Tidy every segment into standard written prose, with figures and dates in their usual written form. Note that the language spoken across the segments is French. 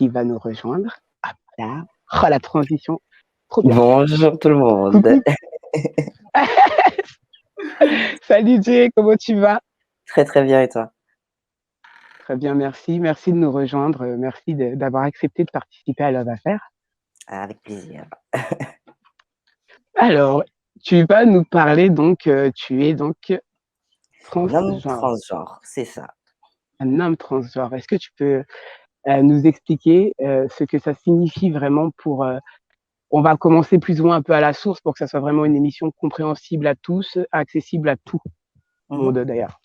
qui va nous rejoindre. Hop là. Oh la transition, trop bien. Bonjour tout le monde. Coucou. Salut Jay, comment tu vas? Très, très bien et toi? Très bien, merci. Merci de nous rejoindre, merci d'avoir accepté de participer à Love Affaires. Avec plaisir. Alors, tu vas nous parler donc, tu es donc Un homme transgenre, transgenre, c'est ça. un homme transgenre. Est-ce que tu peux, nous expliquer, ce que ça signifie vraiment pour, on va commencer plus ou moins un peu à la source pour que ça soit vraiment une émission compréhensible à tous, accessible à tout le Mmh. monde d'ailleurs?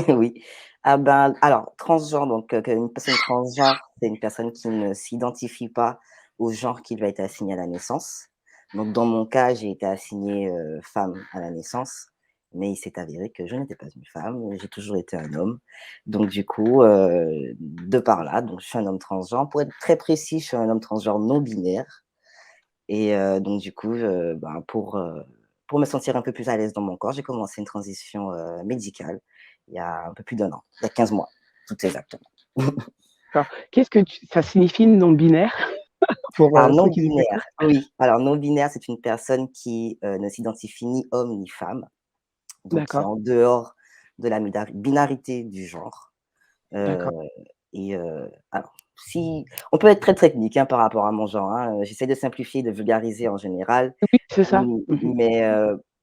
Oui. Ah ben, alors transgenre, donc une personne transgenre, c'est une personne qui ne s'identifie pas au genre qui lui a été assigné à la naissance. Donc dans mon cas, j'ai été assignée, femme à la naissance, mais il s'est avéré que je n'étais pas une femme, j'ai toujours été un homme. Donc du coup, de par là, donc je suis un homme transgenre. Pour être très précis, je suis un homme transgenre non binaire. Et donc du coup, ben, pour me sentir un peu plus à l'aise dans mon corps, j'ai commencé une transition, médicale il y a un peu plus d'1 an, il y a 15 mois, tout exactement. Alors, qu'est-ce que tu ça signifie non binaire pour, Alors non ceux qui nous binaire, écoutent? oui, alors non binaire, c'est une personne qui, ne s'identifie ni homme ni femme, donc qui est D'accord, en dehors de la binarité du genre. Heu d'accord. et alors si on peut être très technique, hein, par rapport à mon genre, hein, j'essaie de simplifier, de vulgariser en général. Oui, c'est ça. Mmh. Mais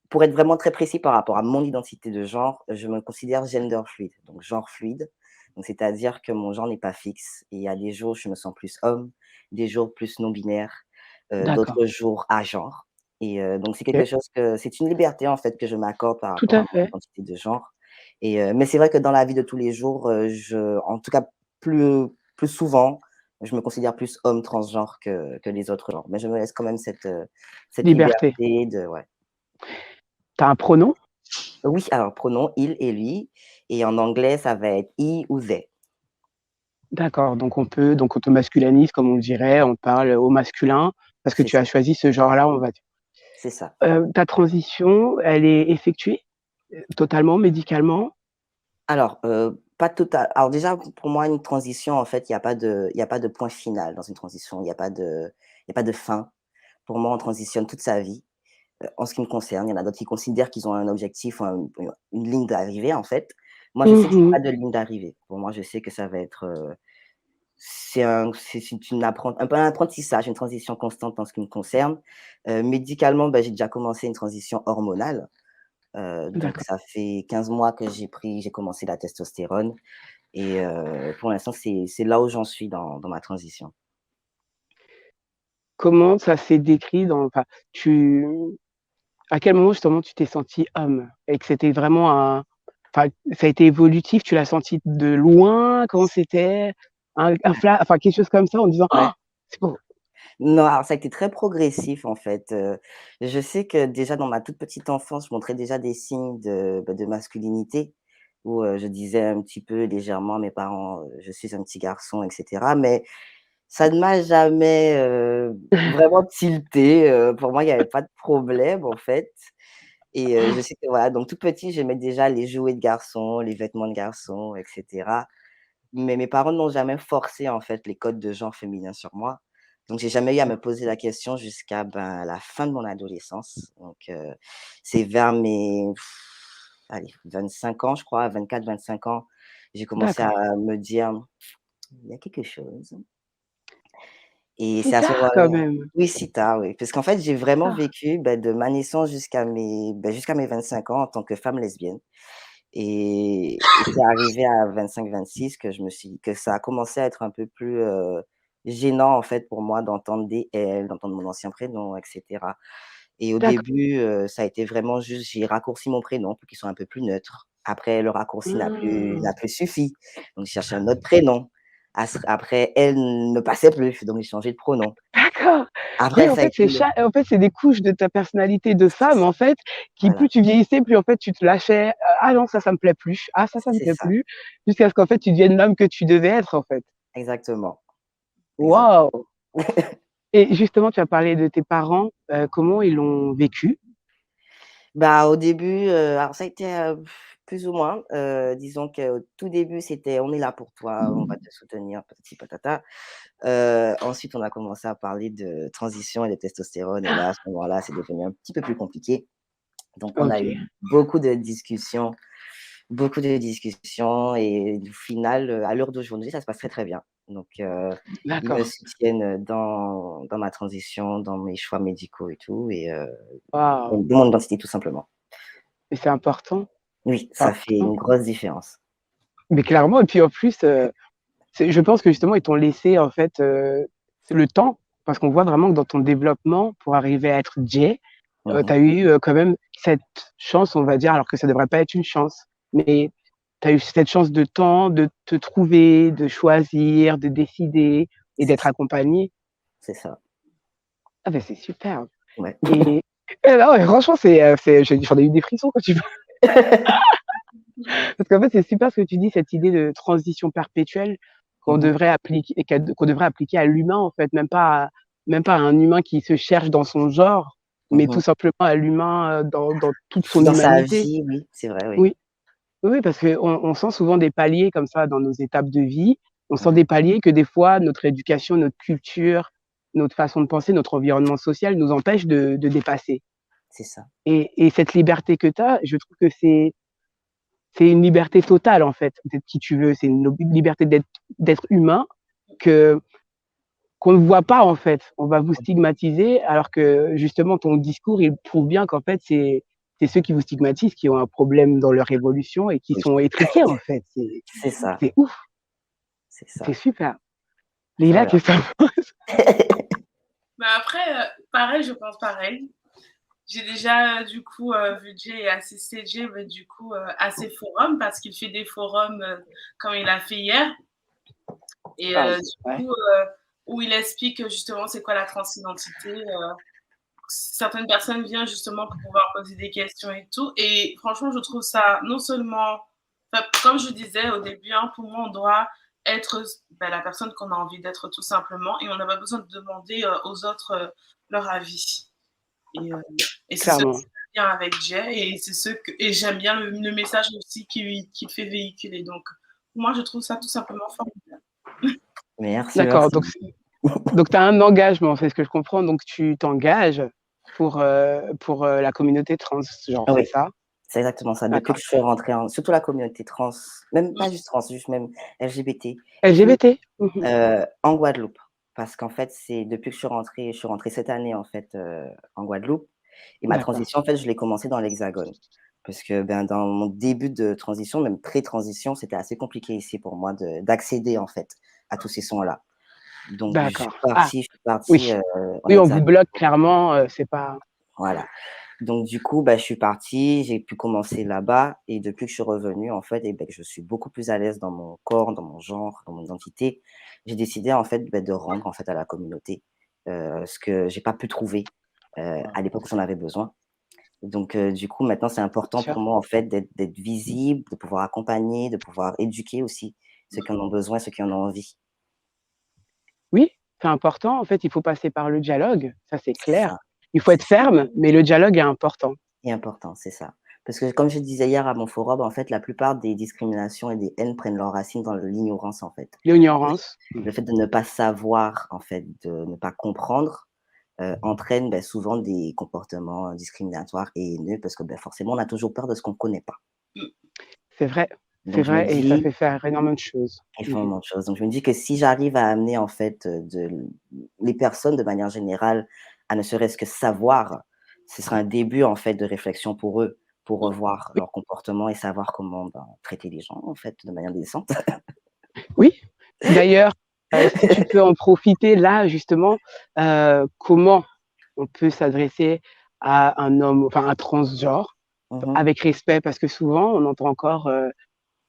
pour être vraiment très précis par rapport à mon identité de genre, je me considère gender fluide, donc genre fluide. Donc c'est-à-dire que mon genre n'est pas fixe et il y a des jours, je me sens plus homme, des jours plus non binaire, D'accord, d'autres jours agenre et donc OK. c'est une liberté en fait que je m'accorde par Tout rapport à à mon fait. identité de genre et mais c'est vrai que dans la vie de tous les jours, en tout cas plus souvent, je me considère plus homme transgenre que les autres genres. Mais je me laisse quand même cette Liberté. liberté de ouais. Tu as un pronom? Oui, alors pronom il et lui et en anglais, ça va être he ou they. D'accord, donc on te masculinise comme on dirait, on parle au masculin parce que C'est tu as ça, choisi ce genre-là, on va dire. c'est ça. Ta transition, elle est effectuée, totalement médicalement? Alors, pas total alors déjà, pour moi, une transition, en fait, il y a pas de point final dans une transition. Il y a pas de fin. Pour moi, on transitionne toute sa vie. En ce qui me concerne, il y en a d'autres qui considèrent qu'ils ont un objectif ou une ligne d'arrivée, en fait. Moi, je sais que j'ai Mmh. pas de ligne d'arrivée. Pour moi, je sais que ça va être, c'est un peu un apprentissage, une transition constante en ce qui me concerne. Médicalement, bah, j'ai déjà commencé une transition hormonale, donc D'accord. ça fait 15 mois que j'ai commencé la testostérone et pour l'instant, c'est là où j'en suis dans ma transition. Comment ça s'est décrit enfin, tu à quel moment justement tu t'es senti homme? Et que c'était vraiment enfin, ça a été évolutif, tu l'as senti de loin? Comment c'était? Enfin quelque chose comme ça en disant: Ouais. «Oh, c'est bon». Non, alors ça a été très progressif en fait, je sais que déjà dans ma toute petite enfance, je montrais déjà des signes de masculinité où, je disais un petit peu légèrement à mes parents, «Je suis un petit garçon» et cetera, mais ça ne m'a jamais, vraiment tiltée, pour moi, il y avait pas de problème en fait et je sais que voilà, donc tout petit, j'aimais déjà les jouets de garçons, les vêtements de garçons et cetera. Mais mes parents n'ont jamais forcé, en fait, les codes de genre féminin sur moi. Donc j'ai jamais eu à me poser la question jusqu'à, ben, la fin de mon adolescence. Donc c'est vers mes allez 25 ans, je crois, 24-25 ans, j'ai commencé à D'accord. me dire: «Il y a quelque chose» et Si c'est à ce tard quand moment-là même, oui, si tard, oui. Parce qu'en fait, j'ai si vraiment tard. vécu, bah, de ma naissance jusqu'à mes 25 ans en tant que femme lesbienne. Et c'est arrivé à 25-26 que ça a commencé à être un peu plus, gênant en fait pour moi d'entendre des «elles», d'entendre mon ancien prénom et cetera. Et au D'accord. début, ça a été vraiment juste j'ai raccourci mon prénom pour qu'il soit un peu plus neutre. Après le raccourci Mmh. n'a plus suffi, donc j'ai cherché un autre prénom. Après «elle» ne passait plus, donc j'ai changé de pronom. D'accord. Oui, Après en ça a fait, été le en fait, c'est des couches de ta personnalité de c'est femme, ça, en fait, qui plus voilà, tu vieillissais, plus en fait tu te lâchais, «Ah non, ça me plaît plus. Ah ça me c'est plaît ça, plus», jusqu'à ce qu'en fait tu deviennes l'homme que tu devais être, en fait. exactement, exactement. Waouh! Et justement, tu as parlé de tes parents, comment ils l'ont vécu? Bah, au début, alors ça a été, plus ou moins, disons qu'au tout début, c'était: «On est là pour toi, on va te soutenir, patati patata». Ensuite, on a commencé à parler de transition et de testostérone et là, à ce moment-là, c'est devenu un petit peu plus compliqué. Donc on a eu OK, beaucoup de discussions et au final, à l'heure d'aujourd'hui, ça se passe très, très bien. Donc ils me d'accord. soutiennent dans ma transition, dans mes choix médicaux et tout et Waouh! dans mon identité tout simplement. Mais c'est important, Oui, c'est ça fait important. une grosse différence. Mais clairement et puis en plus, je pense que justement ils t'ont laissé en fait, le temps, parce qu'on voit vraiment que dans ton développement pour arriver à être Jay, Mmh tu mh. as eu, quand même cette chance, on va dire, alors que ça devrait pas être une chance, mais tu as eu cette chance de temps, de te trouver, de choisir, de décider et C'est d'être ça, accompagné. c'est ça. Ah beh, c'est superbe Ouais. et non mais franchement j'en ai eu des frissons quand tu parce qu'en fait, c'est super ce que tu dis, cette idée de transition perpétuelle qu'on Mmh mh. devrait appliquer et qu'on devrait appliquer à l'humain, en fait, même pas à un humain qui se cherche dans son genre, mais Mmh tout mh. simplement à l'humain, dans toute son Dans sa humanité. vie, oui, c'est vrai, oui. Oui, oui, oui, parce qu'on sent souvent des paliers comme ça dans nos étapes de vie. On Mmh sent mh. des paliers que des fois notre éducation, notre culture, notre façon de penser, notre environnement social nous empêche de dépasser C'est ça. et cette liberté que tu as, je trouve que c'est une liberté totale, en fait, d'être qui tu veux. C'est une liberté d'être humain que qu'on ne voit pas, en fait. On va vous stigmatiser alors que justement ton discours, il prouve bien qu'en fait, c'est ceux qui vous stigmatisent qui ont un problème dans leur évolution et qui Oui, sont étriqués, en fait. c'est ça, C'est ouf, c'est c'est ça. super. Leïla, Voilà. qu'est-ce que tu en penses? Mais après, pareil, je pense pareil. J'ai déjà, du coup, vu Jay et assisté Jay, mais du coup, à ses forums parce qu'il fait des forums, comme il a fait hier et Ah, du ouais, coup, où il explique, justement c'est quoi la transidentité, certaines personnes viennent justement pour pouvoir poser des questions et tout et franchement, je trouve ça non seulement enfin, comme je disais au début, hein, pour moi, on doit être bah, la personne qu'on a envie d'être tout simplement et on n'a pas besoin de demander, aux autres, leur avis et heu et c'est ce que clairement. j'aime bien avec Jay et c'est ce que et j'aime bien le message aussi qu'il fait véhiculer donc moi, je trouve ça tout simplement formidable. Merci, D'accord, merci. donc tu as un engagement, c'est ce que je comprends, donc tu t'engages pour, la communauté transgenre, c'est Oui, ça? c'est exactement ça. Depuis D'accord. que je suis rentrée en surtout la communauté trans, même Mmh, pas juste trans, juste même LGBT et tout, LGBT? Mmh. en Guadeloupe. Parce qu'en fait, c'est depuis que je suis rentrée cette année, en fait, en Guadeloupe et ma D'accord, transition, en fait, je l'ai commencée dans l'Hexagone. Parce que, ben, dans mon début de transition, même pré-transition, c'était assez compliqué ici pour moi d'accéder, en fait, à tous ces sons-là. Donc d'accord. Ah je suis partie, oui, en oui, on vous Hexagone. bloque clairement, c'est pas Voilà. Donc du coup, bah, je suis partie, j'ai pu commencer là-bas et depuis que je suis revenue, en fait et beh, que je suis beaucoup plus à l'aise dans mon corps, dans mon genre, dans mon identité, j'ai décidé en fait, bah, de rendre en fait à la communauté, ce que j'ai pas pu trouver, à l'époque où j'en avais besoin. Donc du coup, maintenant, c'est important sûr. pour moi en fait d'être visible, de pouvoir accompagner, de pouvoir éduquer aussi ceux qui en ont besoin, ceux qui en ont envie. Oui, c'est important, en fait, il faut passer par le dialogue, ça c'est C'est clair. ça, Il faut c'est être ça. ferme, mais le dialogue est important. Et important, c'est ça. Parce que comme je disais hier à mon forum, en fait, la plupart des discriminations et des haines prennent leurs racines dans l'ignorance, en fait. L'ignorance. Le fait de ne pas savoir, en fait, de ne pas comprendre, entraîne, beh, souvent des comportements discriminatoires et haineux parce que, beh, forcément, on a toujours peur de ce qu'on ne connaît pas. mmh. C'est Donc je me vrai et ça dis fait faire énormément de choses. Mmh. énormément de choses. Donc je me dis que si j'arrive à amener, en fait, les personnes de manière générale à ne serait-ce que savoir, ce sera un début, en fait, de réflexion pour eux, pour revoir Oui, leur comportement et savoir comment, ben, traiter les gens, en fait, de manière décente. oui. D'ailleurs, si tu peux en profiter là justement, comment on peut s'adresser à un homme, enfin un transgenre, Mmh mh. avec respect? Parce que souvent on entend encore,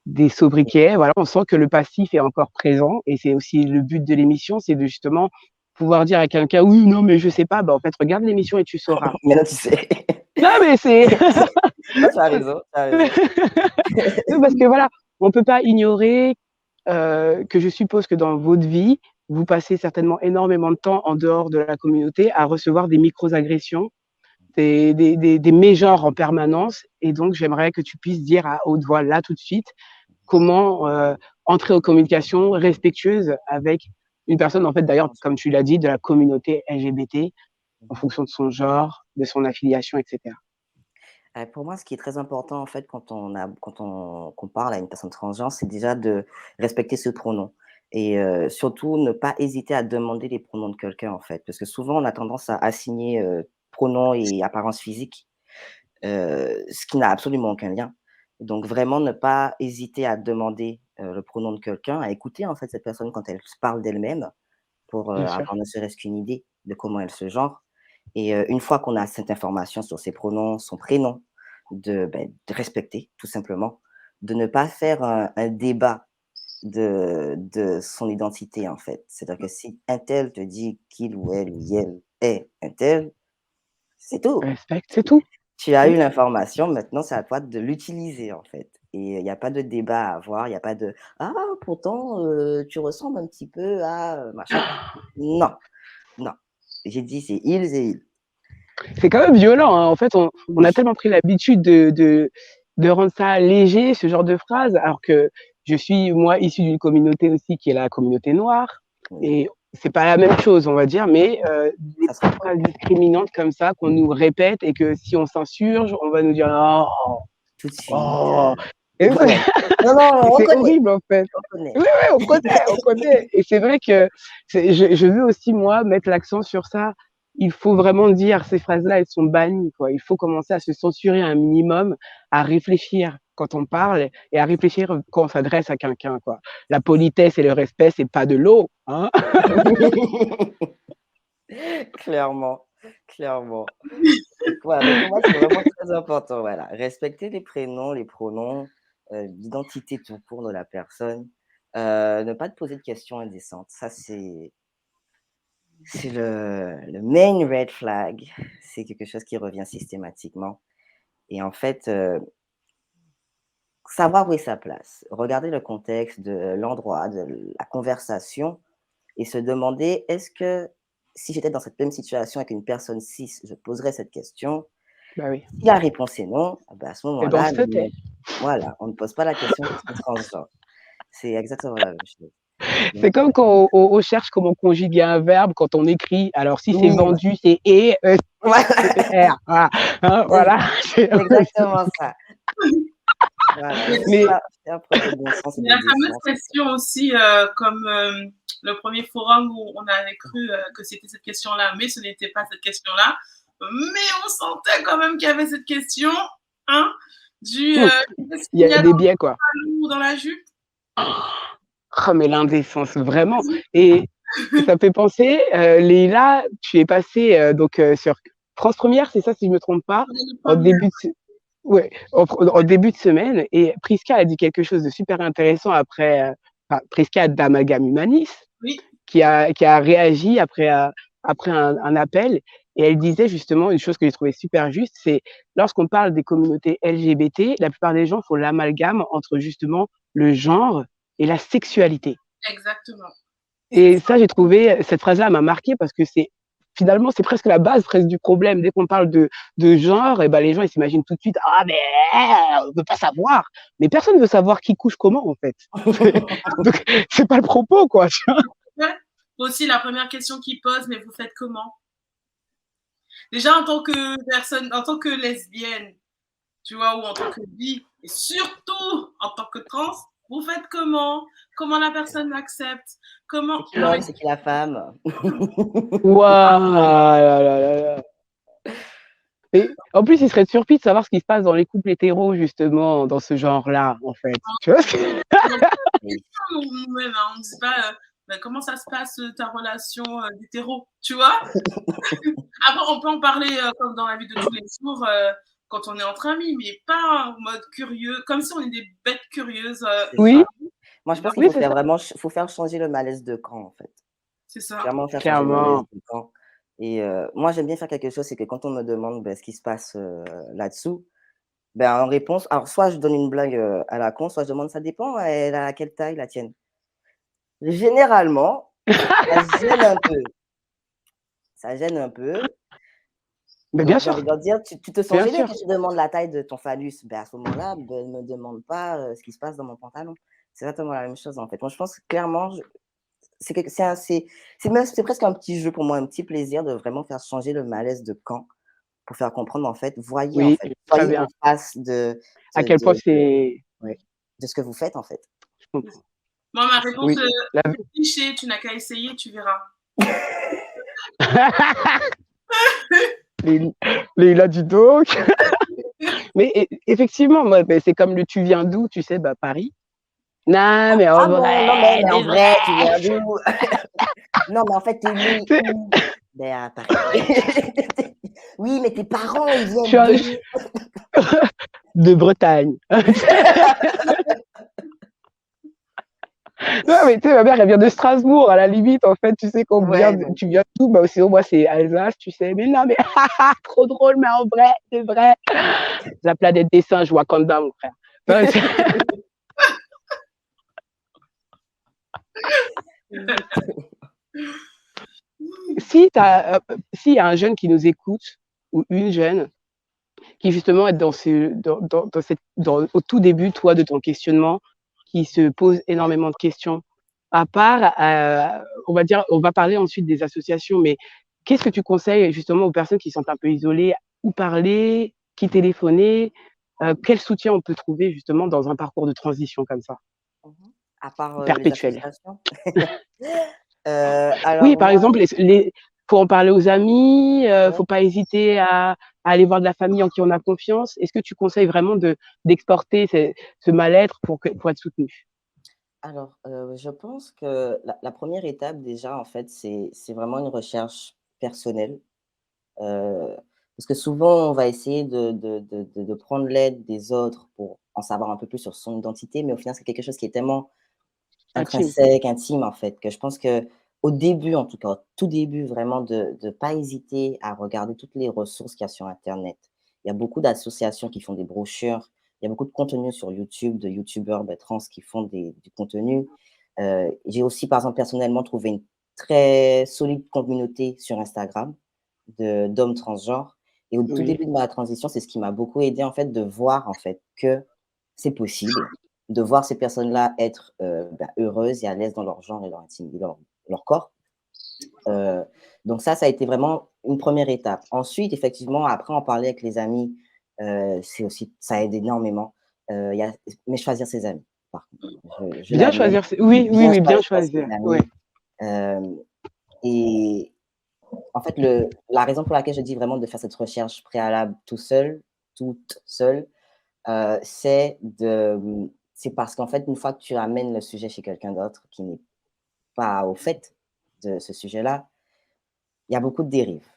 des sobriquets, voilà, on sent que le passif est encore présent et c'est aussi le but de l'émission, c'est de justement pouvoir dire à quelqu'un: «Oui, non, mais je sais pas», bah, en fait, regarde l'émission et tu sauras. Maintenant tu sais. Non, mais c'est Non, tu as raison, tu as raison. oui, parce que voilà, on peut pas ignorer, que je suppose que dans votre vie, vous passez certainement énormément de temps en dehors de la communauté à recevoir des micros-agressions des mégenres en permanence. Et donc, j'aimerais que tu puisses dire à haute voix, là, tout de suite, comment entrer en communication respectueuse avec une personne, en fait, d'ailleurs, comme tu l'as dit, de la communauté LGBT, en fonction de son genre, de son affiliation, etc. Pour moi, ce qui est très important, en fait, qu'on parle à une personne transgenre, c'est déjà de respecter ce pronom et surtout ne pas hésiter à demander les pronoms de quelqu'un, en fait. Parce que souvent, on a tendance à assigner, pronoms et apparence physique, ce qui n'a absolument aucun lien. Donc vraiment ne pas hésiter à demander, le pronom de quelqu'un, à écouter, en fait, cette personne quand elle parle d'elle-même pour, Bien sûr. avoir ne serait-ce qu'une idée de comment elle se genre et une fois qu'on a cette information sur ses pronoms, son prénom, de respecter tout simplement, de ne pas faire un débat de son identité, en fait. C'est-à-dire que si un tel te dit qu'il ou elle est un tel, c'est tout. Respect, c'est tout. Tu as Mm. eu l'information, maintenant c'est à toi de l'utiliser, en fait et il y a pas de débat à avoir, il y a pas de: «Ah pourtant, tu ressembles un petit peu à, machin». Non, non. J'ai dit c'est ils et ils. C'est quand même violent, hein. En fait, on a tellement pris l'habitude de rendre ça léger, ce genre de phrase, alors que je suis, moi, issu d'une communauté aussi qui est la communauté noire. Oui, Et c'est pas la même chose, on va dire, mais des ça se petites comprend phrases discriminantes comme ça qu'on nous répète et que si on s'insurge, on va nous dire oh, tout de suite, oh. Et voilà. Non, non, on c'est connaît, horrible en fait. on connaît. Oui, oui, on connaît, on connaît. Et c'est vrai que je veux aussi, moi, mettre l'accent sur ça. Il faut vraiment dire, ces phrases-là, elles sont bannies, quoi. Il faut commencer à se censurer un minimum, à réfléchir quand on parle et à réfléchir quand on s'adresse à quelqu'un, quoi. La politesse et le respect, c'est pas de l'eau, hein. Clairement, clairement. Voilà, donc pour moi, c'est vraiment très important, voilà. Respecter les prénoms, les pronoms, l'identité tout court de la personne, ne pas te poser de questions indécentes. Ça, c'est le main red flag. C'est quelque chose qui revient systématiquement et en fait, savoir où est sa place, regarder le contexte de l'endroit, de la conversation et se demander: «Est-ce que si j'étais dans cette même situation avec une personne cis, je poserais cette question?» Bah oui. Si la réponse est non, ah bah, à ce Et ben, on moment-là, se tait. voilà, on ne pose pas la question si c'est transgenre. C'est exactement la même chose. C'est Donc comme quand on cherche comment conjuguer un verbe quand on écrit. Alors, si c'est oui, vendu, c'est et, voilà, R. Voilà. Hein, c'est voilà. c'est exactement ça. Voilà, juste Mais faire preuve de bon sens et Il y de a la fameuse décence. question aussi, comme le premier forum où on avait cru que c'était cette question-là, mais ce n'était pas cette question-là. Mais on sentait quand même qu'il y avait cette question, hein, du qu'est-ce il y qu'il y a a des dans biais, quoi. le pantalon ou dans la jupe? Oh, mais l'indécence, vraiment. Et ça me fait penser, Leïla, tu es passée donc sur France Première, c'est ça, si je me trompe pas, On est le en premier. début de, ouais, en début de semaine. Et Priska a dit quelque chose de super intéressant après. Enfin, Priska d'Amalgame Humanis, Oui, qui a réagi après, après un appel. Et elle disait justement une chose que j'ai trouvé super juste, c'est lorsqu'on parle des communautés LGBT, la plupart des gens font l'amalgame entre justement le genre et la sexualité. exactement. C'est Et ça. ça, j'ai trouvé, cette phrase-là m'a marqué parce que c'est finalement, c'est presque la base presque du problème. Dès qu'on parle de genre, et ben, les gens, ils s'imaginent tout de suite, ah, mais on ne veut pas savoir. Mais personne ne veut savoir qui couche comment, en fait. Donc, c'est pas le propos, quoi. Ouais. Aussi, la première question qu'ils posent, mais vous faites comment? Déjà, en tant que personne, en tant que lesbienne, tu vois, ou en tant que bi, et surtout en tant que trans, vous faites comment? Comment la personne l'accepte? Comment? C'est qui Non, mais l'homme, c'est qui la femme? Waouh là là là là. Et en plus, ils seraient surpris de savoir ce qui se passe dans les couples hétéros, justement, dans ce genre-là, en fait. Tu vois? Oui. nous-mêmes, hein, on ne dit pas bah, comment ça se passe ta relation d'hétéro, tu vois? Après, on peut en parler comme dans la vie de tous les jours quand on est entre amis, mais pas en mode curieux, comme si on est des bêtes curieuses. C'est Oui, ça. Moi, je pense qu'il oui, faut c'est faire ça. vraiment faut faire changer le malaise de camp, en fait. C'est ça. Clairement faire changer le malaise Clairement. de camp et moi, j'aime bien faire quelque chose, c'est que quand on me demande, ce qui se passe, là-dessous, en réponse alors soit je donne une blague, à la con, soit je demande: «Ça dépend, elle a quelle taille la tienne?» Généralement, ça gêne un peu, ça gêne un peu Mais bien Donc, j'ai envie sûr, de leur dire, tu te sens bien gêné sûr. que je te demande la taille de ton phallus. Ben, à ce moment-là, ben, ne me demande pas ce qui se passe dans mon pantalon. C'est exactement la même chose, en fait. Moi, je pense que clairement, c'est presque un petit jeu pour moi, un petit plaisir de vraiment faire changer le malaise de camp pour faire comprendre, Oui, très voyez bien. en face À de, quel point de, c'est ouais, de ce que vous faites, en fait. je comprends. Moi, ma réponse, Oui, la cliché, tu n'as qu'à essayer, tu verras. Les Leïla, dis donc. Mais effectivement, moi, beh, c'est comme le «Tu viens d'où?» Tu sais? Bah, Paris. Non, mais Ah en bon? Non, mais vrai, en c'est vrai, tu vrai! viens d'où? Non, mais en fait, tu es né Tu sais? où? Ben, à Paris. Oui, mais tes parents, ils Je suis viennent un d'où? de Bretagne. Non, mais tu sais, ma mère, elle vient de Strasbourg, à la limite, en fait, tu sais, quand Ouais, donc tu viens d'où? Bah, sinon, moi, c'est Alsace, tu sais? Mais non, mais trop drôle, mais en vrai, c'est vrai. La planète des singes, Wakanda, mon frère. Non, c'est si tu as, s'il y a un jeune qui nous écoute ou une jeune qui justement est au tout début, toi, de ton questionnement, qui se pose énormément de questions. À part, on va parler ensuite des associations, mais qu'est-ce que tu conseilles justement aux personnes qui sont un peu isolées? Où parler? Qui téléphoner? Quel soutien on peut trouver justement dans un parcours de transition comme ça, mmh à part, les perpétuel? associations. Oui, Alors par moi exemple, faut en parler aux amis, ouais, faut pas hésiter à aller voir de la famille en qui on a confiance. Est-ce que tu conseilles vraiment d'exporter ce mal-être pour être soutenu? alors, je pense que la 1re étape déjà, en fait, c'est vraiment une recherche personnelle, heu, parce que souvent on va essayer de prendre l'aide des autres pour en savoir un peu plus sur son identité, mais au final, c'est quelque chose qui est tellement Intime. intrinsèque, intime, en fait, que je pense qu'au début, en tout cas, au tout début, vraiment de pas hésiter à regarder toutes les ressources qu'il y a sur internet. Il y a beaucoup d'associations qui font des brochures, il y a beaucoup de contenu sur YouTube, de youtubeurs, bah, trans qui font du contenu. J'ai aussi, par exemple, personnellement trouvé une très solide communauté sur Instagram d'hommes transgenres et au tout Oui, début de ma transition, c'est ce qui m'a beaucoup aidé en fait, de voir en fait que c'est possible, de voir ces personnes-là être, bah, heureuses et à l'aise dans leur genre et leur corps. Heu, donc ça a été vraiment une 1re étape. Ensuite, effectivement, après en parler avec les amis, c'est aussi ça aide énormément. Il y a mais choisir ses amis, par contre. Je bien l'admets, choisir ses oui, oui, bien oui, bien choisir ses choisir. Ouais, amis, hem et en fait, la raison pour laquelle je dis vraiment de faire cette recherche préalable tout seul, toute seule, c'est parce qu'en fait, une fois que tu amènes le sujet chez quelqu'un d'autre qui n'est pas au fait de ce sujet-là, il y a beaucoup de dérives.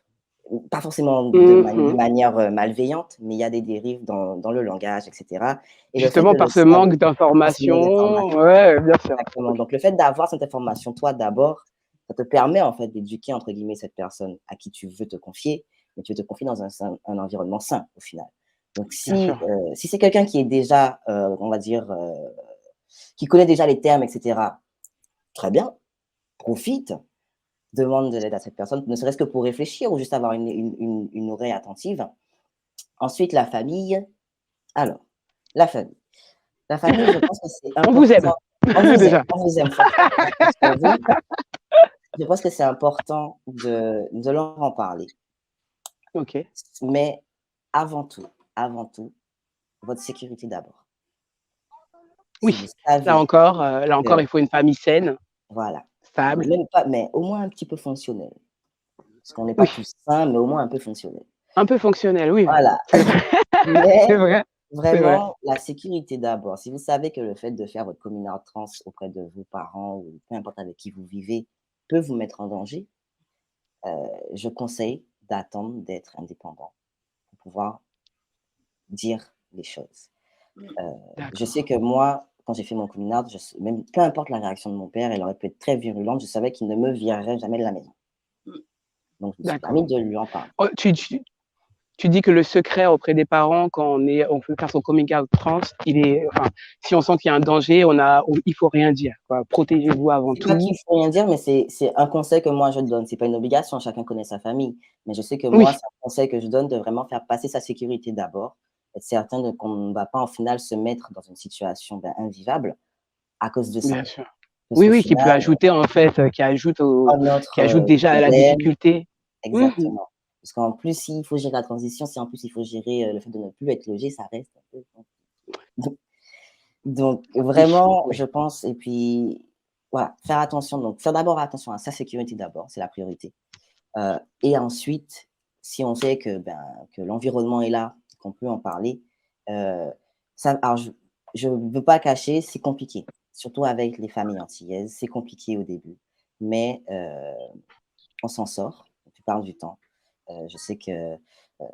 Pas forcément de mmh. manière, malveillante, mais il y a des dérives dans le langage et cetera et le fait Justement de le par ce savoir manque par ce manque d'informations, d'information. ouais, bien sûr. Exactement. OK. Donc le fait d'avoir cette information, toi, d'abord, ça te permet, en fait, «d'éduquer» entre guillemets cette personne à qui tu veux te confier, mais tu veux te confier dans un environnement sain, au final. Donc Bien sûr. si c'est quelqu'un qui est déjà, on va dire, qui connaît déjà les termes et cetera, très bien, profite, demande de l'aide à cette personne, ne serait-ce que pour réfléchir ou juste avoir une oreille attentive. Ensuite, la famille. Alors, la famille. La famille, je pense que c'est On vous aime, important. déjà. On vous aime fortement, on compte sur vous. Je pense que c'est important de leur en parler. OK. Mais avant tout, votre sécurité d'abord. Si vous Oui, savez là que encore, il faut une famille saine, voilà, stable. même pas mais au moins un petit peu fonctionnel. Parce qu'on n'est pas Oui, tous sains, mais au moins un peu fonctionnel. un peu fonctionnel, oui, Voilà. c'est vrai, c'est Mais vrai, c'est vrai. vraiment, la sécurité d'abord. Si vous savez que le fait de faire votre coming out trans auprès de vos parents ou peu importe avec qui vous vivez, peut vous mettre en danger, je conseille d'attendre d'être indépendant pour pouvoir dire les choses. Mmh. Heu, je sais D'accord. que moi, quand j'ai fait mon coming out, même peu importe la réaction de mon père, elle aurait pu être très virulente, je savais qu'il ne me virerait jamais de la maison. Mmh. Donc je me suis D'accord. permis de lui en parler. Oh, tu dis que le secret auprès des parents quand on veut faire son coming out trans, si on sent qu'il y a un danger, il faut rien dire, quoi. Protégez-vous avant C'est pas tout. qu'il faut rien dire, mais c'est un conseil que moi je donne. C'est pas une obligation, chacun connaît sa famille. Mais je sais que moi, Oui, c'est un conseil que je donne de vraiment faire passer sa sécurité d'abord, être certain qu'on ne va pas, au final, se mettre dans une situation, invivable à cause de ça. bien sûr. Parce Oui, qu'au oui, qui peut final, ajouter en fait, notre qui ajoute déjà à la problème difficulté. Mmh. exactement. Parce qu'en plus, s'il faut gérer la transition, si en plus il faut gérer, le fait de ne plus être logé, ça reste un peu compliqué. Donc Oui, vraiment, oui. je pense et puis voilà, faire attention, donc faire d'abord attention à sa sécurité d'abord, c'est la priorité. Et ensuite, si on sait que l'environnement est là, qu'on peut en parler, heu, ça alors je veux pas cacher, c'est compliqué, surtout avec les familles antillaises, c'est compliqué au début, mais on s'en sort la plupart du temps. Je sais que,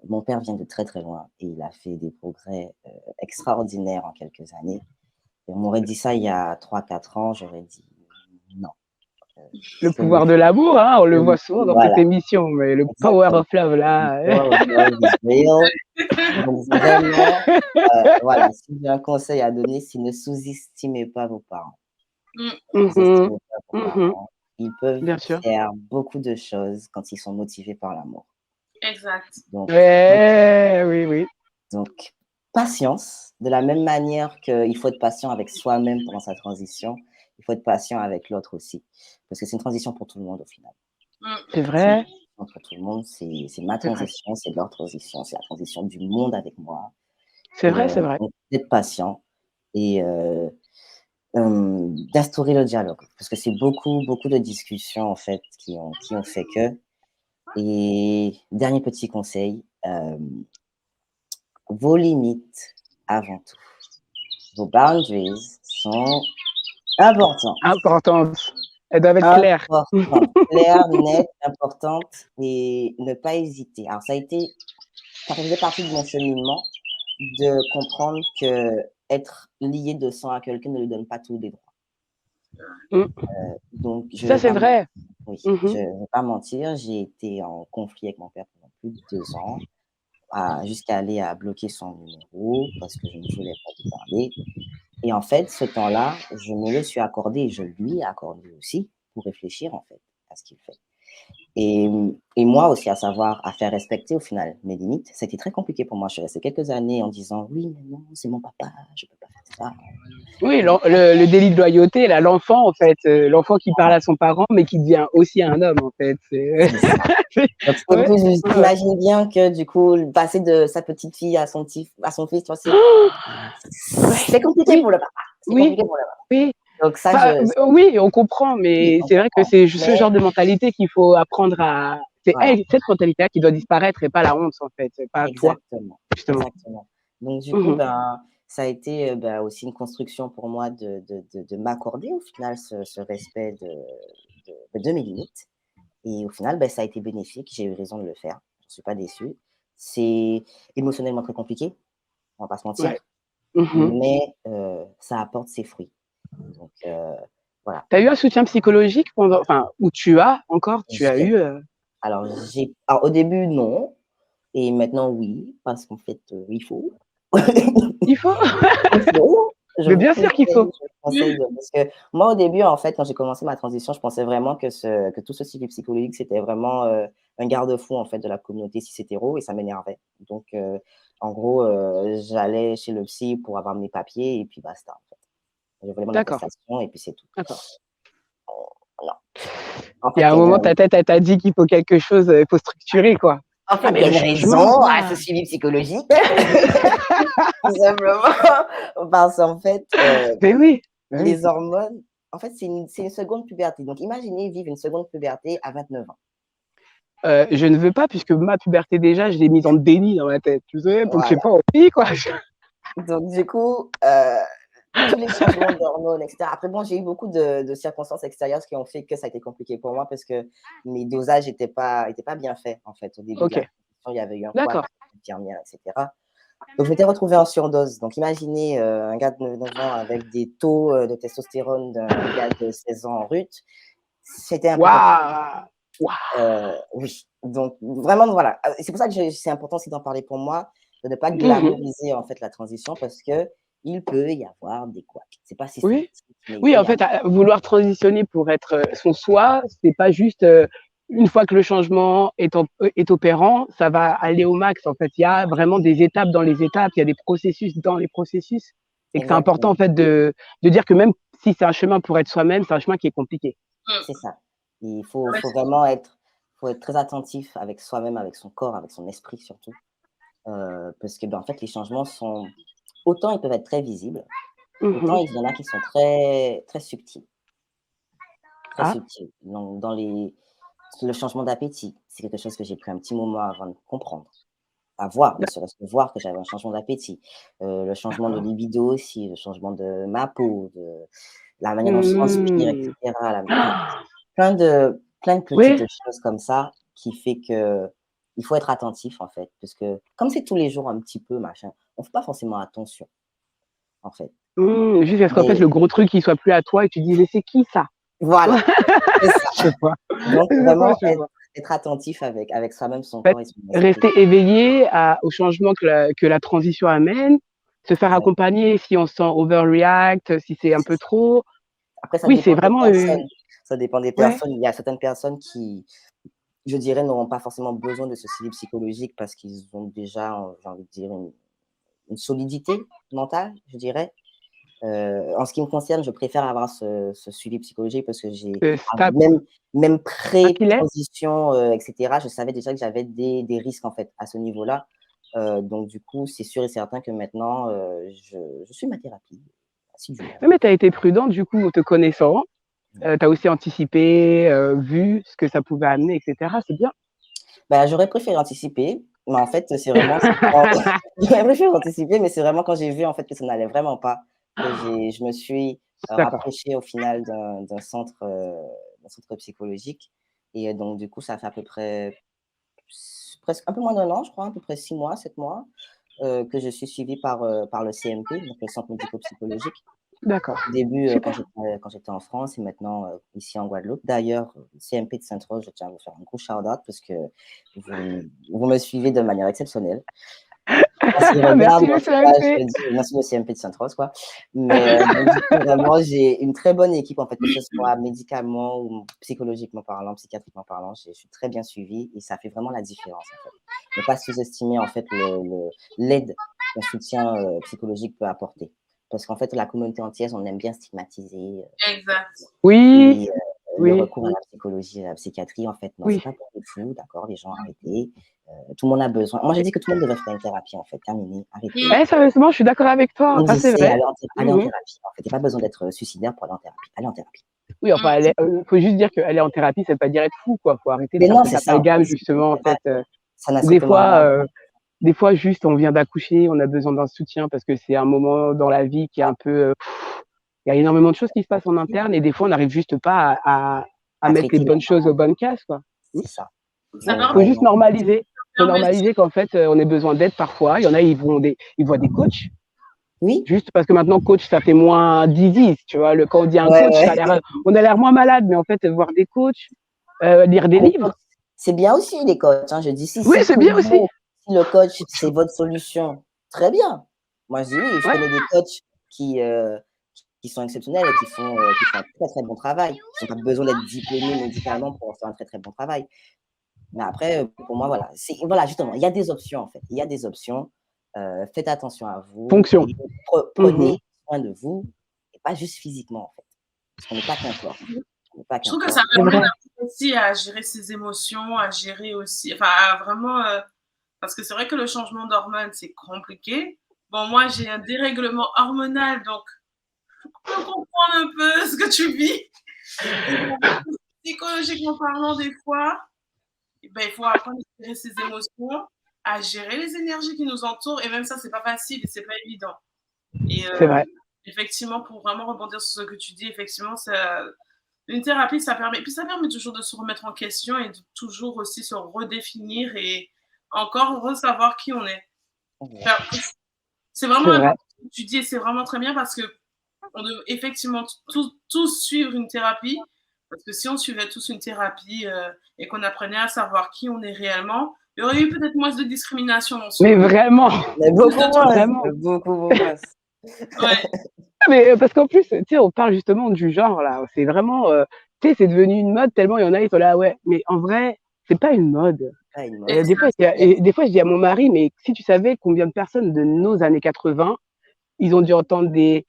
mon père vient de très, très loin et il a fait des progrès, extraordinaires en quelques années. Et on m'aurait dit ça il y a 3 4 ans, j'aurais dit: «Non, Le je le pouvoir de l'amour, hein, on le fais». voit souvent dans cette Voilà, émission, mais le power exactement. of love The là, power of love is real. Donc vraiment, voilà, si j'ai un conseil à donner, c'est ne sous-estimez pas vos parents. Mmh, Ne mmh mh. sous-estimez pas vos Mmh. parents. Ils peuvent Bien sûr. faire beaucoup de choses quand ils sont motivés par l'amour. exact. Donc Ouais, oui, oui. donc patience, de la même manière qu'il faut être patient avec soi-même pendant sa transition, il faut être patient avec l'autre aussi. Parce que c'est une transition pour tout le monde au final. C'est C'est une vrai, transition pour tout le monde, c'est ma c'est vrai. transition, c'est leur transition, c'est la transition du monde avec moi. C'est Et vrai, c'est vrai. donc d'être patient et d'instaurer le dialogue. Parce que c'est beaucoup, beaucoup de discussions en fait qui ont fait que. Et dernier petit conseil, vos limites avant tout. Vos boundaries sont importantes. Importante. Elles doivent être claires. Importantes, claires, nettes, importantes et ne pas hésiter. Alors ça faisait partie de mon cheminement de comprendre qu'être lié de sang à quelqu'un ne lui donne pas tous les droits. Mmh. Donc je Ça, vais c'est pas vrai. oui, Mmh. je vais pas mentir, j'ai été en conflit avec mon père pendant plus de 2 ans, jusqu'à aller à bloquer son numéro parce que je ne voulais pas lui parler. Et en fait, ce temps-là, je me le suis accordé et je lui ai accordé aussi pour réfléchir en fait à ce qu'il fait. Et moi aussi à savoir à faire respecter au final mes limites. Ça a été très compliqué pour moi. Je suis restée quelques années en disant: «Oui, mais non, c'est mon papa, je peux pas faire ça». Oui, Et le délit de loyauté, là, l'enfant, en fait, l'enfant qui parle à son parent, mais qui devient aussi un homme, en fait. c'est ça. C'est Donc ouais, ouais, ouais. j'imagine bien que du coup, passer de sa petite fille à son fils, tu vois, Ouais, c'est compliqué oui, pour le papa. C'est oui, compliqué pour le papa. oui. Donc ça, Enfin, oui, on comprend, oui, mais on c'est vrai que comprend. c'est ce Mais genre de mentalité qu'il faut apprendre à. C'est voilà. elle, cette mentalité-là qui doit disparaître et pas la honte, en fait. C'est pas toi, Exactement, justement. exactement. Donc du coup, Mhm. ça a été, aussi une construction pour moi de m'accorder au final ce respect de mes limites et au final, ça a été bénéfique. J'ai eu raison de le faire. Je ne suis pas déçue. C'est émotionnellement très compliqué, on va pas se Ouais. mentir, Mhm. mais ça apporte ses fruits. Donc voilà. T'as eu un soutien psychologique ou tu as J'ai eu, alors au début non et maintenant oui, parce qu'en fait, il faut. il faut, Il faut, je mais vous bien sûr qu'il faut. conseille, parce que moi, au début, en fait, quand j'ai commencé ma transition, je pensais vraiment que tout ce suivi psychologique, c'était vraiment, un garde-fou, en fait, de la communauté cis-hétéro et ça m'énervait. Donc, en gros, j'allais chez le psy pour avoir mes papiers et puis basta, en fait. Je voulais mon D'accord, attestation et puis c'est tout. d'accord. Non. En Il y fait, a un moment, ta tête, elle t'a dit qu'il faut quelque chose, il faut structurer, quoi. Ah, mais il y a le une changement, raison à quoi. ce suivi psychologique. Tout simplement parce qu'en fait, Mais oui, mais oui. les hormones, en fait, c'est une seconde puberté. Donc imaginez vivre une seconde puberté à 29 ans. Je ne veux pas puisque ma puberté déjà, je l'ai mise en déni dans ma tête, tu sais? Donc j'ai Voilà. pas envie, quoi. Donc du coup, tous les changements d'hormones et cetera. Après bon, j'ai eu beaucoup de circonstances extérieures qui ont fait que ça a été compliqué pour moi parce que mes dosages étaient pas bien faits, en fait. Au début de la OK, transition, il y avait eu un couac d'accord. avec l'infirmière et cetera. Donc je m'étais retrouvée en surdose. Donc imaginez, un gars de 9 ans avec des taux, de testostérone d'un gars de 16 ans en rut, c'était un peu compliqué. Waouh! Waouh! Oui, donc vraiment, voilà. C'est pour ça que c'est important aussi d'en parler pour moi, de ne pas Mmh. glamouriser, en fait, la transition parce qu'il peut y avoir des couacs. C'est pas Oui. systématique, mais il Oui, peut en y fait, avoir vouloir transitionner pour être, son soi, c'est pas juste, une fois que le changement est opérant, ça va aller au max, en fait. Il y a vraiment des étapes dans les étapes, il y a des processus dans les processus et que c'est important, en exactement, fait, de dire que même si c'est un chemin pour être soi-même, c'est un chemin qui est compliqué. c'est Mmh. ça. Il Ah faut ouais, faut vraiment être très attentif avec soi-même, avec son corps, avec son esprit surtout, parce que, ben, en fait, les changements sont autant ils peuvent être très visibles, autant Mmh. il y en a qui sont très très subtils, très Ah, subtils. Donc le changement d'appétit, c'est quelque chose que j'ai pris un petit moment avant de comprendre. À voir, ne serait-ce que voir que j'avais un changement d'appétit, le changement de d'accord. libido aussi, le changement de ma peau, de la manière dont je transpire et Mmh. cetera, enfin, plein de petites Oui, choses comme ça qui fait qu'il faut être attentif en fait, parce que comme c'est tous les jours un petit peu machin, on fait pas forcément attention en fait. juste parce qu'en fait, Mais le gros truc, il soit plus à toi et tu disais: «C'est qui ça?» voilà, c'est ça. Je vois, Donc je vois, vraiment je vois. être attentif avec soi-même, son En fait, corps et son esprit. rester éveillé au changement que la transition amène, se faire Exact, accompagner si on sent overreact, si c'est un c'est peu ça. trop. Après ça Oui, c'est dépend des vraiment, personnes, ça dépend des ouais, personnes. Il y a certaines personnes qui, je dirais, n'auront pas forcément besoin de ce suivi psychologique parce qu'ils ont déjà, j'ai envie de dire, une solidité mentale, je dirais. En ce qui me concerne, je préfère avoir ce suivi psychologique parce que j'ai stable même hein, qu'il est. pré-transition, et cetera, je savais déjà que j'avais des risques, en fait, à ce niveau-là. Donc du coup, c'est sûr et certain que maintenant, je suis ma thérapie assidûment. Oui, mais tu as été prudent du coup, te connaissant, tu as aussi anticipé, vu ce que ça pouvait amener et cetera, c'est bien. Bah, j'aurais préféré anticiper, mais en fait, c'est vraiment quand j'aurais préféré anticiper, mais c'est vraiment quand j'ai vu, en fait, que ça n'allait vraiment pas, que je me suis, D'accord, rapprochée au final d'un centre psychologique et donc du coup, ça fait à peu près presque un peu moins d'1 an, je crois, à peu près 6 mois, 7 mois, que je suis suivie par le CMP, donc le centre médico-psychologique. d'accord, Au début, super. quand j'étais en France et maintenant, ici en Guadeloupe. D'ailleurs, CMP de Sainte-Rose, je tiens à vous faire un gros shout-out parce que vous me suivez de manière exceptionnelle. Parce qu'ils regardent, Merci mais en le tout cas, je CMP. le dis, merci au CMP de Sainte-Rose, quoi. Mais, donc du coup, vraiment, j'ai une très bonne équipe, en fait, que ce soit médicalement ou psychologiquement parlant, psychiatriquement parlant, je suis très bien suivie et ça fait vraiment la différence, en fait. Ne pas sous-estimer, en fait, l'aide qu'un soutien, psychologique peut apporter. Parce qu'en fait, la communauté entière, on aime bien stigmatiser, exact. Oui, et le oui, recours à la psychologie et à la psychiatrie, en fait, non, c'est oui. pas pour les fous, d'accord, les gens, arrêtez. Tout le monde a besoin. Moi, je dis que tout le monde devrait faire une thérapie, en fait, terminé, arrêtez. Mmh. Sérieusement, je suis d'accord avec toi, On ça dit c'est c'est vrai. aller en Mmh. thérapie, en fait. Il y a pas besoin d'être, suicidaire pour aller en thérapie. Allez en thérapie. Oui, enfin, Mmh. faut juste dire qu'aller en thérapie, ça veut pas dire être fou, quoi. Faut arrêter de Mais faire non, cet c'est ça, en fait. amalgame justement, en fait, Ça n'a des strictement rien fois, à heu, des fois juste on vient d'accoucher, on a besoin d'un soutien parce que c'est un moment dans la vie qui est un peu, il y a énormément de choses qui se passent en voir. interne et des fois on n'arrive juste pas à À mettre les traiter bonnes choses normalement, aux bonnes cases, quoi. Mmh. c'est ça. Ça Donc permet Faut juste vraiment, normaliser. Faut permet de normaliser qu'en fait, on ait besoin d'aide parfois. Il y en a, ils voient des coachs. oui, Juste parce que maintenant coach, ça fait moins disease, tu vois? Quand on dit un ouais, coach, ça a ouais. l'air, on a l'air moins malade, mais en fait, voir des coachs, lire des Ah, les coachs, livres. c'est bien aussi les coachs, hein. Je dis Oui, c'est pour bien aussi. vous, si le coach, c'est votre solution, très bien. Moi, je dis oui, je Ouais, connais des coachs qui, qui sont exceptionnels et qui font un très, très bon travail. Ils ont pas besoin d'être diplômés médicalement pour faire un très, très bon travail. Mais après, pour moi, voilà, voilà, justement, il y a des options, en fait. Il y a des options. Faites attention à vous fonction. et Mmh. prenez soin de vous et pas juste physiquement, en fait. Parce qu'on n'est pas qu'un corps. On n'est pas Je qu'un trouve que ça corps. C'est permet vrai. d'apprendre aussi à gérer ses émotions, à gérer aussi, enfin, à vraiment, parce que c'est vrai que le changement d'hormones, c'est compliqué. Bon, moi, j'ai un dérèglement hormonal, donc je peux comprendre un peu ce que tu vis. Et psychologiquement parlant, des fois, eh ben, il faut apprendre à gérer ses émotions, à gérer les énergies qui nous entourent, et même ça, c'est pas facile et c'est pas évident. Et C'est vrai. effectivement, pour vraiment rebondir sur ce que tu dis, effectivement, ça, une thérapie, ça permet, puis ça permet toujours de se remettre en question et de toujours aussi se redéfinir et encore resavoir qui on est. Enfin, c'est vraiment C'est vrai. important ce que tu dis et c'est vraiment très bien parce que on doit effectivement tous suivre une thérapie Parce que si on suivait tous une thérapie et qu'on apprenait à savoir qui on est réellement, il y aurait eu peut-être moins de discrimination dans ce Mais monde. vraiment, Mais beaucoup moins, vraiment. beaucoup moins. Ouais, Mais parce qu'en plus, tu sais, on parle justement du genre là. C'est vraiment, tu sais, c'est devenu une mode tellement il y en a, ils sont là, ouais. Mais en vrai, c'est pas une mode. Pas une mode. Des fois, des fois, je dis à mon mari, mais si tu savais combien de personnes de nos années 80, ils ont dû entendre des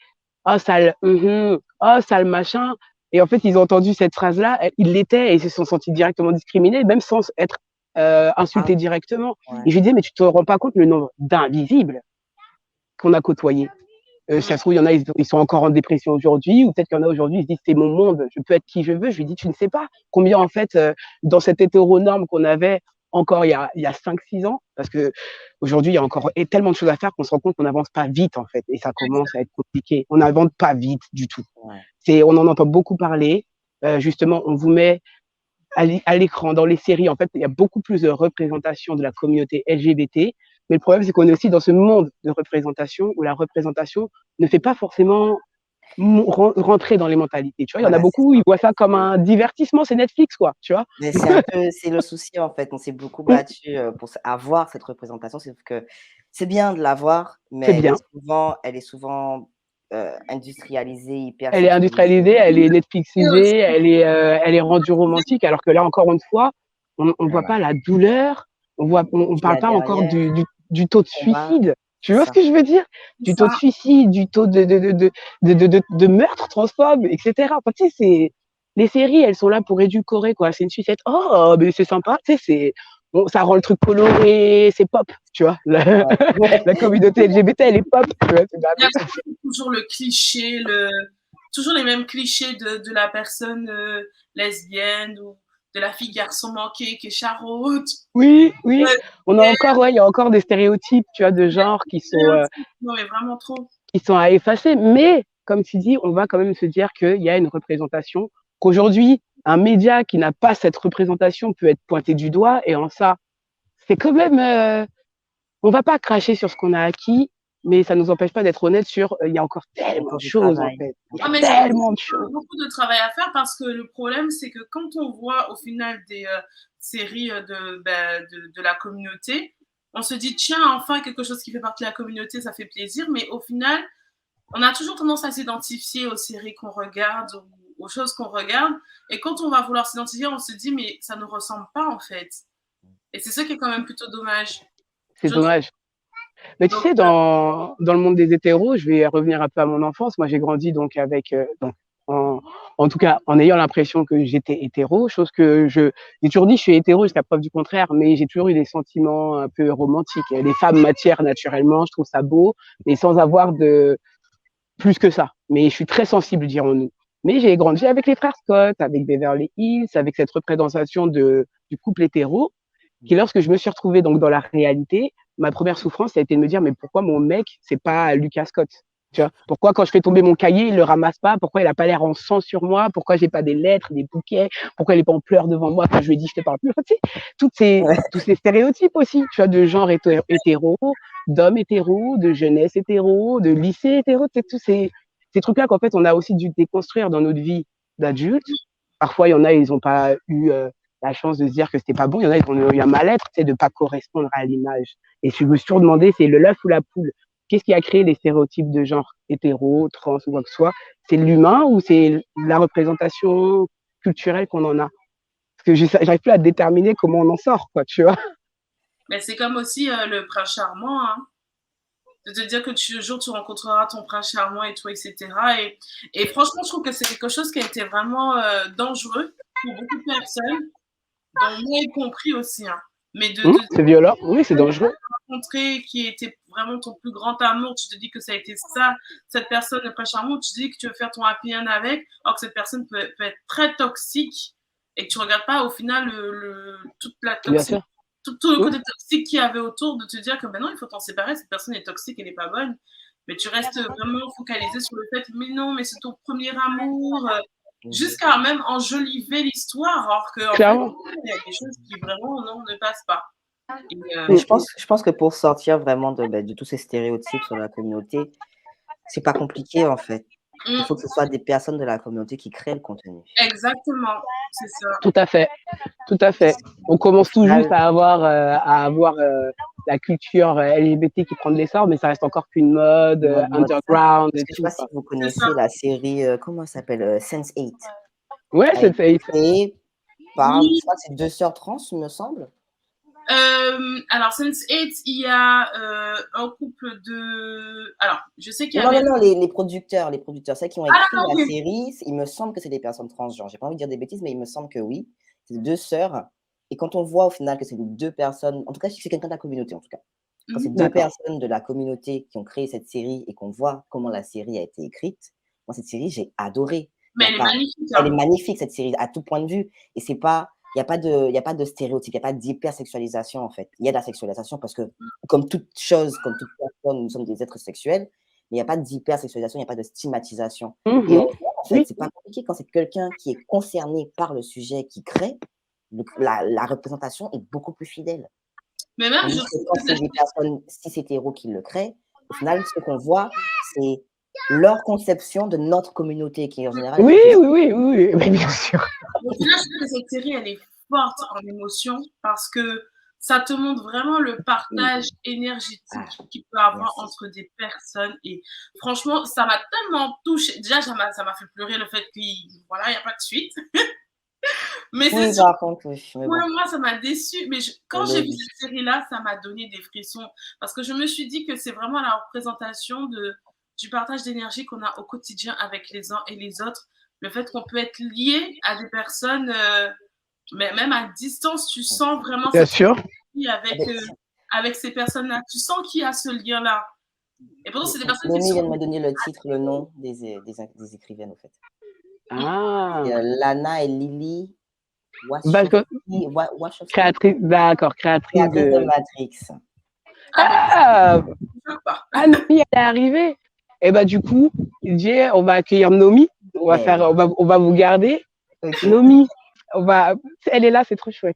oh sale, oh sale machin. Et en fait, ils ont entendu cette phrase-là, ils l'étaient et ils se sont sentis directement discriminés, même sans être insultés directement. Ouais. Et je lui disais, mais tu te rends pas compte le nombre d'invisibles qu'on a côtoyés. Si ça se trouve, il y en a, ils sont encore en dépression aujourd'hui, ou peut-être qu'il y en a aujourd'hui, ils se disent c'est mon monde, je peux être qui je veux. Je lui dis, tu ne sais pas combien, en fait, dans cette hétéronorme qu'on avait encore il y a 5-6 ans, parce que aujourd'hui, il y a encore tellement de choses à faire qu'on se rend compte qu'on n'avance pas vite, en fait, et ça commence à être compliqué. On n'avance pas vite du tout. Ouais. On en entend beaucoup parler. Justement, on vous met à l'écran, dans les séries, en fait, il y a beaucoup plus de représentation de la communauté LGBT. Mais le problème, c'est qu'on est aussi dans ce monde de représentation où la représentation ne fait pas forcément rentrer dans les mentalités. Tu vois, il y en a Voilà, c'est beaucoup, ça. ils voient ça comme un divertissement, c'est Netflix, quoi, tu vois. Mais c'est un peu, c'est le souci en fait. On s'est beaucoup battu pour avoir cette représentation. C'est que c'est bien de l'avoir, C'est mais bien. elle est souvent industrialisée, hyper Elle est sexualisée. industrialisée, elle est et aussi, Netflixisée, elle est rendue romantique, alors que là, encore une fois, on voit Voilà. pas la douleur, on Qu'il y parle a pas encore derrière, du taux de combat, suicide. Tu c'est vois ce ça. que je veux dire? c'est Du taux de ça. suicide, du taux de meurtre transphobe, etc. Enfin, tu sais, les séries, elles sont là pour édulcorer, quoi. C'est une sucette. Oh, mais c'est sympa, tu sais, bon, ça rend le truc coloré, c'est pop, tu vois. Ouais. La communauté LGBT, elle est pop, tu vois. Il y a toujours le cliché, toujours les mêmes clichés de la personne lesbienne ou de la fille garçon manqué qui est charaude. Oui, oui. Ouais, On a encore, ouais, il y a encore des stéréotypes, tu vois, de genre non, mais vraiment trop. qui sont à effacer. Mais, comme tu dis, on va quand même se dire qu'il y a une représentation, qu'aujourd'hui, un média qui n'a pas cette représentation peut être pointé du doigt. Et en ça, c'est quand même, on va pas cracher sur ce qu'on a acquis, mais ça nous empêche pas d'être honnête sur, il y a encore tellement Encore de du choses, en travail. fait. Il y a Ah, mais je pense tellement de qu'il y a choses. beaucoup de travail à faire parce que le problème, c'est que quand on voit au final des séries de la communauté, on se dit, tiens, enfin, quelque chose qui fait partie de la communauté, ça fait plaisir, mais au final, on a toujours tendance à s'identifier aux séries qu'on regarde, aux choses qu'on regarde, et quand on va vouloir s'identifier, on se dit, mais ça ne ressemble pas en fait. Et c'est ça qui est quand même plutôt dommage. C'est Je trouve. dommage. Mais tu Donc, sais, dans le monde des hétéros, je vais revenir un peu à mon enfance. Moi, j'ai grandi donc avec, donc, en tout cas, en ayant l'impression que j'étais hétéro, chose que j'ai toujours dit, je suis hétéro jusqu'à preuve du contraire, mais j'ai toujours eu des sentiments un peu romantiques. Les femmes m'attirent naturellement, je trouve ça beau, mais sans avoir de plus que ça. Mais je suis très sensible, dirons-nous. Mais j'ai grandi avec les frères Scott, avec Beverly Hills, avec cette représentation du couple hétéro, qui lorsque je me suis retrouvée donc dans la réalité, ma première souffrance, ça a été de me dire, mais pourquoi mon mec, c'est pas Lucas Scott? Tu vois, pourquoi quand je fais tomber mon cahier, il le ramasse pas? Pourquoi il a pas l'air en sang sur moi? Pourquoi j'ai pas des lettres, des bouquets? Pourquoi il est pas en pleurs devant moi quand je lui ai dit je te parle plus? Tu sais, Ouais. tous ces stéréotypes aussi, tu vois, de genre hétéro, d'hommes hétéros, de jeunesse hétéro, de lycée hétéro, c'est tous ces trucs-là qu'en fait on a aussi dû déconstruire dans notre vie d'adulte. Parfois, il y en a, ils n'ont pas eu la chance de se dire que c'était pas bon. Il y en a, ils ont eu un mal-être, tu sais, de pas correspondre à l'image. Et je me suis toujours demandé, c'est le l'œuf ou la poule? Qu'est-ce qui a créé les stéréotypes de genre hétéro, trans ou quoi que ce soit? C'est l'humain ou c'est la représentation culturelle qu'on en a? Parce que j'arrive plus à déterminer comment on en sort, quoi, tu vois. mais c'est comme aussi le prince charmant, hein, de te dire que un jour tu rencontreras ton prince charmant et tout, etc. Et franchement, je trouve que c'est quelque chose qui a été vraiment dangereux pour beaucoup de personnes, dont moi y compris aussi. Hein. Mais C'est violent, oui, c'est dangereux. rencontrer qui était vraiment ton plus grand amour, tu te dis que ça a été ça, cette personne le prince charmant, tu te dis que tu veux faire ton happy end avec, alors que cette personne peut être très toxique et que tu regardes pas au final toute la Bien toxique sûr. tout le côté toxique qu'il y avait autour, de te dire que ben non, il faut t'en séparer, cette personne est toxique, elle n'est pas bonne. Mais tu restes vraiment focalisé sur le fait, mais non, mais c'est ton premier amour, jusqu'à même enjoliver l'histoire, alors qu'en fait, Clairement. il y a des choses qui vraiment non, ne passent pas. Et, Mais je pense que pour sortir vraiment de tous ces stéréotypes sur la communauté, c'est pas compliqué en fait. Il faut que ce soit des personnes de la communauté qui créent le contenu. Exactement, c'est ça. Tout à fait, tout à fait. On commence tout final- juste à avoir la culture LGBT qui prend de l'essor, mais ça reste encore qu'une mode underground Parce et que je tout. sais pas si vous connaissez ça. la série, comment ça s'appelle, Sense8. Ouais, Elle a c'est été créée par, Oui. je crois que c'est 2 sœurs trans, il me semble. Alors, Sense8, il y a un couple de. Alors, je sais qu'il y Non, avait. non, non, les producteurs, celles qui ont écrit non, la oui. série, il me semble que c'est des personnes transgenres. J'ai pas envie de dire des bêtises, mais il me semble que oui. C'est 2 sœurs. Et quand on voit au final que c'est 2 personnes, en tout cas, si c'est quelqu'un de la communauté, en tout cas. Quand c'est 2 D'accord. personnes de la communauté qui ont créé cette série et qu'on voit comment la série a été écrite, moi, cette série, j'ai adoré. Mais elle est magnifique. Elle est magnifique, cette série, à tout point de vue. Et c'est pas, il n'y a pas de stéréotype, il n'y a pas d'hypersexualisation, en fait. Il y a de la sexualisation parce que, comme toute chose, comme toute personne, nous sommes des êtres sexuels, mais il n'y a pas d'hypersexualisation, il n'y a pas de stigmatisation. Et on voit, en fait, c'est pas compliqué quand c'est quelqu'un qui est concerné par le sujet qui crée, la représentation est beaucoup plus fidèle. Mais même, Tandis que quand c'est des personnes cis-hétéros qui le créent, au final, ce qu'on voit, c'est leur conception de notre communauté qui, en général, Oui, mais bien sûr. Au final, je trouve que cette série, elle est forte en émotion parce que ça te montre vraiment le partage énergétique qu'il peut avoir entre des personnes. Et franchement, ça m'a tellement touchée. Déjà, ça m'a fait pleurer le fait qu'il voilà, n'y a pas de suite. Mais oui, par contre, oui. Mais bon. Moi, ça m'a déçue. Mais quand j'ai vu cette série-là, ça m'a donné des frissons. Parce que je me suis dit que c'est vraiment la représentation du partage d'énergie qu'on a au quotidien avec les uns et les autres. Le fait qu'on peut être lié à des personnes, mais même à distance, tu sens vraiment bien sûr avec ces personnes-là. Tu sens qu'il y a ce lien-là. Et pourtant, c'est des personnes qui sont... vient de sont... me donner le titre, le nom des écrivaines, en fait. Ah. Lana et Lily créatrice de Matrix. Nomi, elle est arrivée. Et bah du coup, Jay, on va accueillir Nomi. On va vous garder. Okay. Nomi, elle est là, c'est trop chouette.